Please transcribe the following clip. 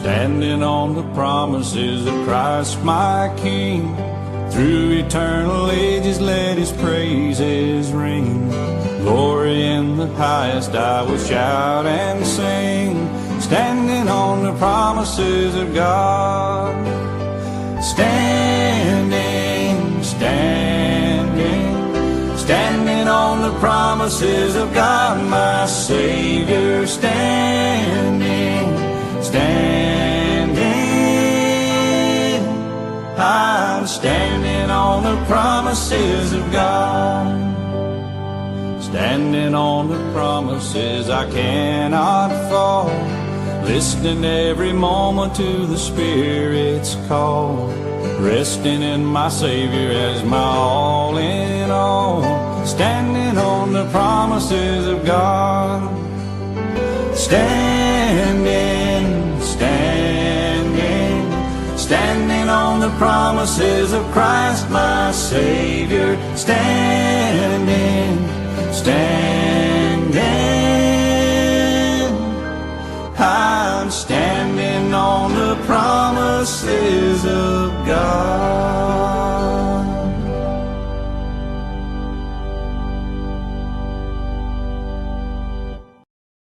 standing on the promises of Christ my King. Through eternal ages let His praises ring. Glory in the highest I will shout and sing, standing on the promises of God. Standing, standing, standing on the promises of God my Savior. Standing, standing, I'm standing on the promises of God. Standing on the promises I cannot fall, listening every moment to the Spirit's call, resting in my Savior as my all in all. Standing on the promises of God. Standing, standing, standing on the promises of Christ my Savior. Standing, standing, I'm standing on the promises of God.